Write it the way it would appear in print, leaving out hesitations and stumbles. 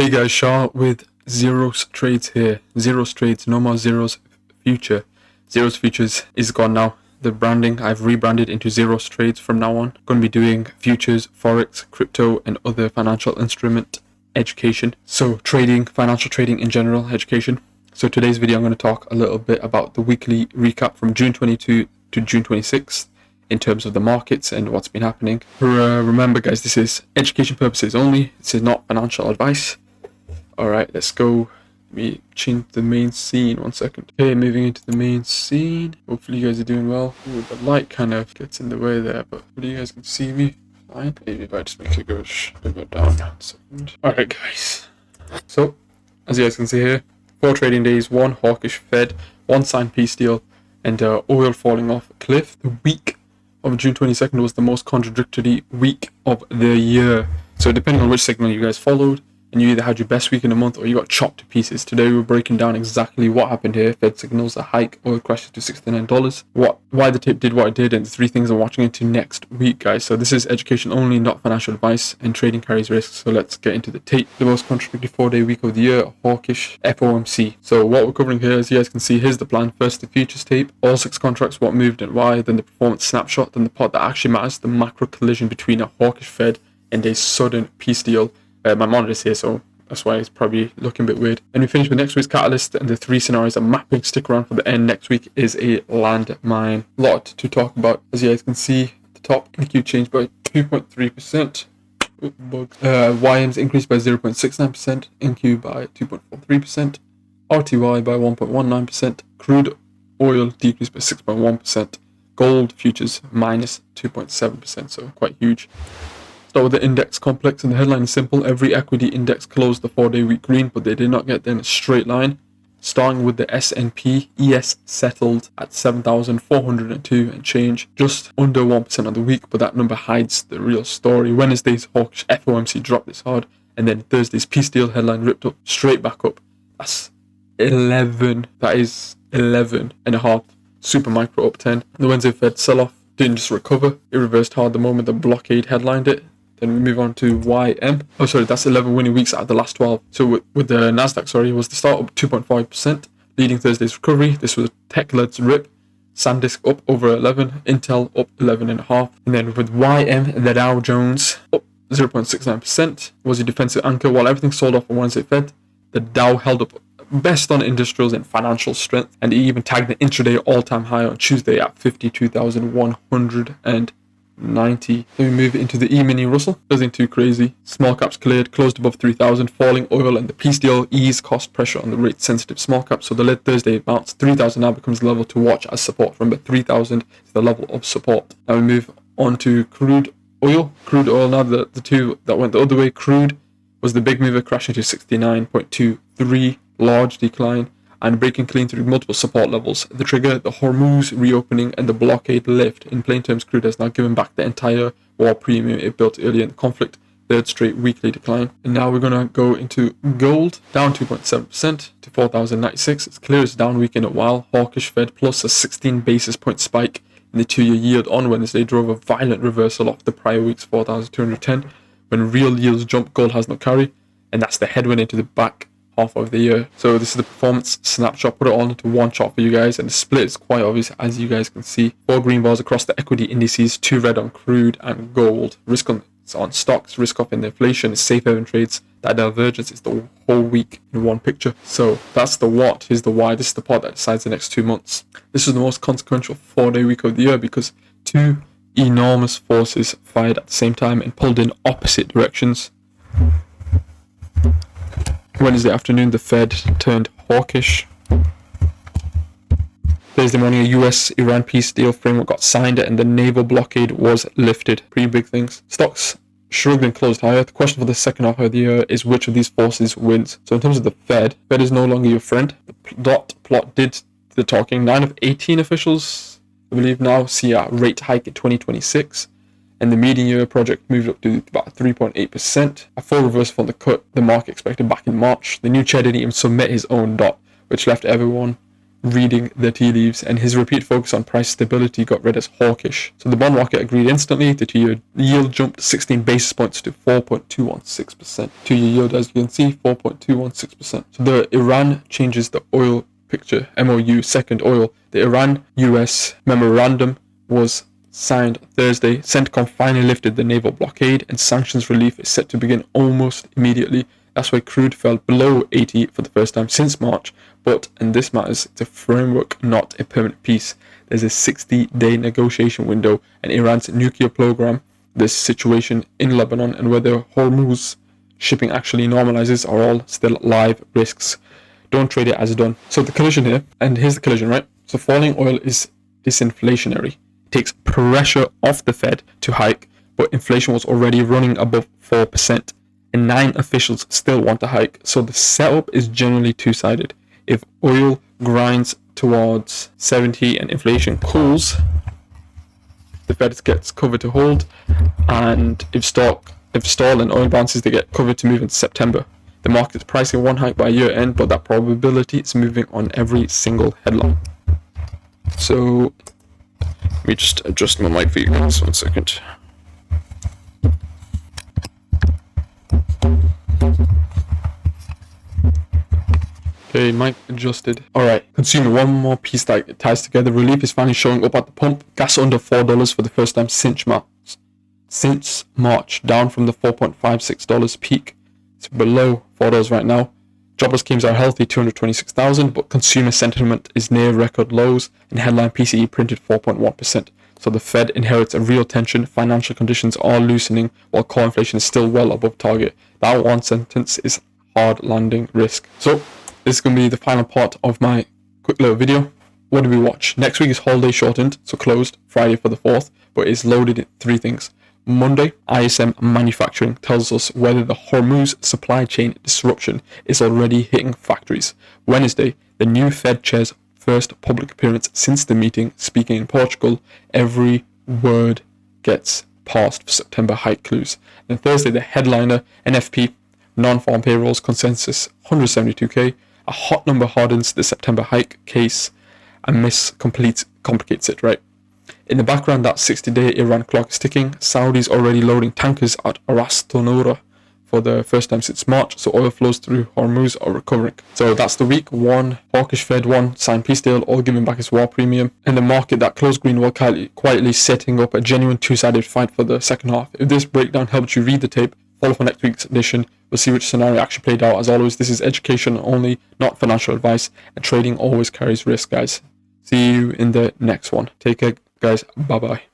Hey guys, Shah with XerosTrades here. XerosTrades, no more Xeros Future. Xeros Futures is gone now. The branding, I've rebranded into XerosTrades from now on. Going to be doing futures, Forex, crypto, and other financial instrument education. So trading, financial trading in general, education. So today's video, I'm going to talk a little bit about the weekly recap from June 22 to June 26th in terms of the markets and what's been happening. Remember guys, this is education purposes only. This is not financial advice. Alright, let's go. Let me change the main scene 1 second. Okay, moving into the main scene. Hopefully you guys are doing well. Ooh, the light kind of gets in the way there, but hopefully you guys can see me fine. Maybe if I just make it go down 1 second. Alright guys. So, as you guys can see here, 4 trading days, 1 hawkish Fed, 1 signed peace deal, and oil falling off a cliff. The week of June 22nd was the most contradictory week of the year. So depending on which signal you guys followed, and you either had your best week in a month or you got chopped to pieces. Today we're breaking down exactly what happened here. Fed signals a hike, oil crashes to $69. Why the tape did what it did, and the 3 things I'm watching into next week, guys. So this is education only, not financial advice, and trading carries risks. So let's get into the tape. The most contradictory 4-day week of the year, hawkish FOMC. So what we're covering here, as you guys can see, here's the plan. First the futures tape, all 6 contracts, what moved and why, then the performance snapshot, then the part that actually matters, the macro collision between a hawkish Fed and a sudden peace deal. My monitor's here, so that's why it's probably looking a bit weird. And we finish with next week's catalyst, and the 3 scenarios are mapping. Stick around for the end. Next week is a landmine. Lot to talk about. As you guys can see, at the top, NQ changed by 2.3%. YMs increased by 0.69%. NQ by 2.43%. RTY by 1.19%. Crude oil decreased by 6.1%. Gold futures minus 2.7%, so quite huge. Start with the index complex, and the headline is simple. Every equity index closed the 4-day week green, but they did not get there in a straight line. Starting with the S&P, ES settled at 7,402 and change, just under 1% of the week, but that number hides the real story. Wednesday's hawkish FOMC dropped this hard, and then Thursday's peace deal headline ripped up straight back up. That's 11. That is 11.5. Super micro up 10. The Wednesday Fed sell-off didn't just recover, it reversed hard the moment the blockade headlined it. Then we move on to YM. Oh, sorry, that's 11 winning weeks out of the last 12. So with the Nasdaq, was the start up 2.5%, leading Thursday's recovery. This was a tech-led rip. SanDisk up over 11, Intel up 11.5. And then with YM, the Dow Jones up 0.69%, was a defensive anchor. While everything sold off on Wednesday Fed, the Dow held up best on industrials and financial strength, and it even tagged the intraday all-time high on Tuesday at 52,190. Then we move into the E-mini Russell. Nothing too crazy. Small caps cleared, closed above 3,000. Falling oil and the peace deal eased cost pressure on the rate-sensitive small caps. So the late Thursday bounce. 3,000 now becomes the level to watch as support. Remember, 3,000 is the level of support. Now we move on to crude oil. Crude oil, now the 2 that went the other way. Crude was the big mover, crashing to 69.23. Large decline and breaking clean through multiple support levels. The trigger, the Hormuz reopening, and the blockade lift. In plain terms, crude has now given back the entire war premium it built earlier in the conflict. 3rd straight weekly decline. And now we're going to go into gold, down 2.7% to 4,096. It's clear it's down week in a while. Hawkish Fed plus a 16 basis point spike in the 2-year yield on Wednesday drove a violent reversal off the prior week's 4,210. When real yields jump, gold has no carry, and that's the headwind into the back half of the year. So this is the performance snapshot. Put it all into one chart for you guys, and the split is quite obvious, as you guys can see. 4 green bars across the equity indices, 2 red on crude and gold. Risk on stocks, risk off in the inflation, safe haven trades. That divergence is the whole week in one picture. So that's the what. Here's the why. This is the part that decides the next 2 months. This is the most consequential 4-day week of the year because 2 enormous forces fired at the same time and pulled in opposite directions. Wednesday afternoon, the Fed turned hawkish. Thursday morning, a US-Iran peace deal framework got signed and the naval blockade was lifted. Pretty big things. Stocks shrugged and closed higher. The question for the second half of the year is which of these forces wins. So in terms of the Fed is no longer your friend. The dot plot did the talking. 9 of 18 officials, I believe, now see a rate hike in 2026. And the median year project moved up to about 3.8%. A full reversal from the cut the market expected back in March. The new chair didn't even submit his own dot, which left everyone reading the tea leaves, and his repeat focus on price stability got read as hawkish. So the bond market agreed instantly. The 2-year yield jumped 16 basis points to 4.216%. 2-year yield, as you can see, 4.216%. So the Iran changes the oil picture. MOU, second oil. The Iran-US memorandum was signed Thursday. CENTCOM finally lifted the naval blockade, and sanctions relief is set to begin almost immediately. That's why crude fell below 80 for the first time since March. But, and this matters, it's a framework, not a permanent peace. There's a 60-day negotiation window, and Iran's nuclear program, this situation in Lebanon, and whether Hormuz shipping actually normalizes are all still live risks. Don't trade it as done. So the collision here, and here's the collision, right? So falling oil is disinflationary. It takes pressure off the Fed to hike, but inflation was already running above 4%. And 9 officials still want to hike, so the setup is generally two-sided. If oil grinds towards 70 and inflation cools, the Fed gets cover to hold, and if stall and oil bounces, they get cover to move into September. The market's pricing one hike by year end, but that probability is moving on every single headline. So let me just adjust my mic for you guys 1 second. Okay, mic adjusted. Alright, consumer, one more piece that ties together. Relief is finally showing up at the pump. Gas under $4 for the first time since March, down from the $4.56 peak. It's below $4 right now. Jobless claims are healthy, 226,000, but consumer sentiment is near record lows, and headline PCE printed 4.1%. So the Fed inherits a real tension. Financial conditions are loosening, while core inflation is still well above target. That one sentence is hard landing risk. So this is going to be the final part of my quick little video. What do we watch? Next week is holiday shortened, so closed Friday for the 4th, but it's loaded in 3 things. Monday, ISM manufacturing tells us whether the Hormuz supply chain disruption is already hitting factories. Wednesday, the new Fed chair's first public appearance since the meeting, speaking in Portugal. Every word gets passed for September hike clues. Then Thursday, the headliner, NFP, non-farm payrolls consensus 172k. A hot number hardens the September hike case, and miss complicates it, right? In the background, that 60-day Iran clock is ticking. Saudi's already loading tankers at Ras Tanura for the first time since March, so oil flows through Hormuz are recovering. So that's the week. 1 hawkish Fed, 1 signed peace deal, all giving back its war premium. And the market that closed green while quietly setting up a genuine two-sided fight for the second half. If this breakdown helped you read the tape, follow for next week's edition. We'll see which scenario actually played out. As always, this is education only, not financial advice, and trading always carries risk, guys. See you in the next one. Take care, guys. Bye-bye.